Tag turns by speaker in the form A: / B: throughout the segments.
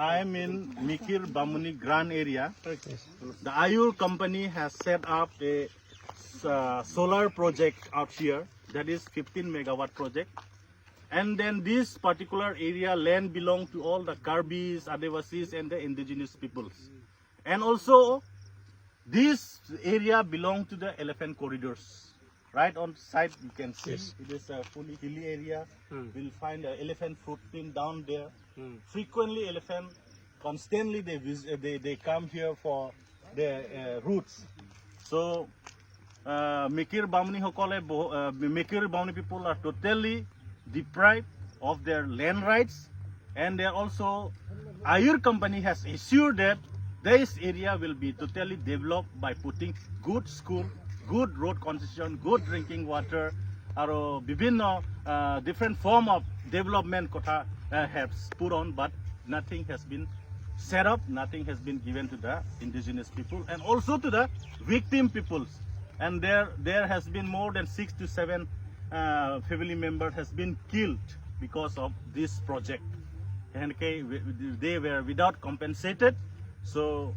A: I am in Mikir Bamuni Grand area. The Ayur company has set up a solar project out here, that is 15 megawatt project. And then this particular area land belong to all the Karbis, Adivasis and the indigenous peoples. And also this area belong to the elephant corridors. Right on side you can see it is a fully hilly area. We'll find an elephant footprint down there. Frequently elephant, constantly they come here for their roots. So Mikir Bamuni people are totally deprived of their land rights, and they also Ayur company has assured that this area will be totally developed by putting good school, good road concession, good drinking water, or different form of development kotha has put on, but nothing has been set up, nothing has been given to the indigenous people and also to the victim peoples. And there has been more than 6 to 7 family members has been killed because of this project, and they were without compensated. So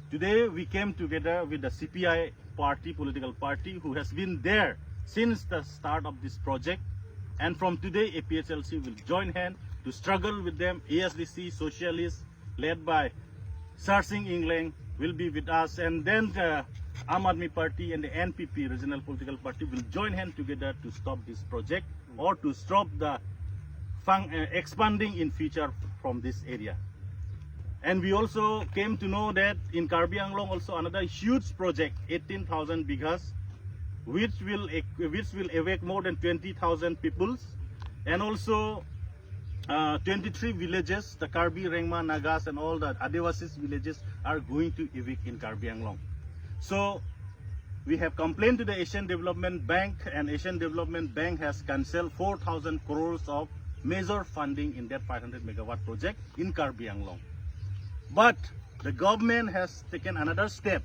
A: today we came together with the CPI party, political party, who has been there since the start of this project, and from today APHLC will join hand to struggle with them. ASDC Socialists led by Sar Singh England will be with us, and then the Aam Aadmi Party and the NPP regional political party will join hand together to stop this project or to stop the expanding in future from this area. And we also came to know that in Karbi Anglong also another huge project, 18,000 bighas, which will evacuate more than 20,000 peoples, and also 23 villages, the Karbi, Rengma, Nagas and all the Adivasis villages are going to evacuate in Karbi Anglong. So we have complained to the Asian Development Bank, and Asian Development Bank has cancelled 4,000 crores of major funding in that 500 megawatt project in Karbi Anglong. But the government has taken another step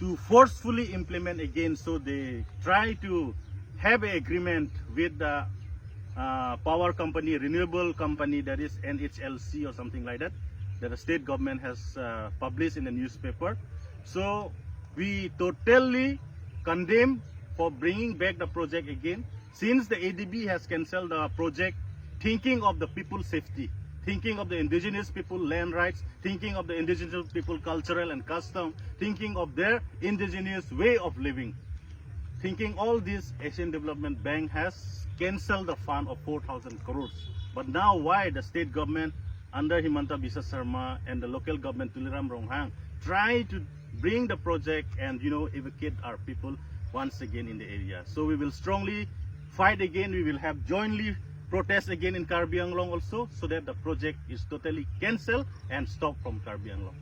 A: to forcefully implement again. So they try to have an agreement with the power company, renewable company, that is NHLC or something like that, that the state government has published in the newspaper. So we totally condemn for bringing back the project again, since the ADB has cancelled the project, thinking of the people's safety, thinking of the indigenous people land rights, thinking of the indigenous people cultural and custom, thinking of their indigenous way of living. Thinking all this, Asian Development Bank has cancelled the fund of 4,000 crores. But now why the state government under Himanta Biswa Sarma and the local government Tuliram Ronghang try to bring the project and evacuate our people once again in the area? So we will strongly fight again. We will have jointly protest again in Karbi Anglong also, so that the project is totally cancelled and stopped from Karbi Anglong.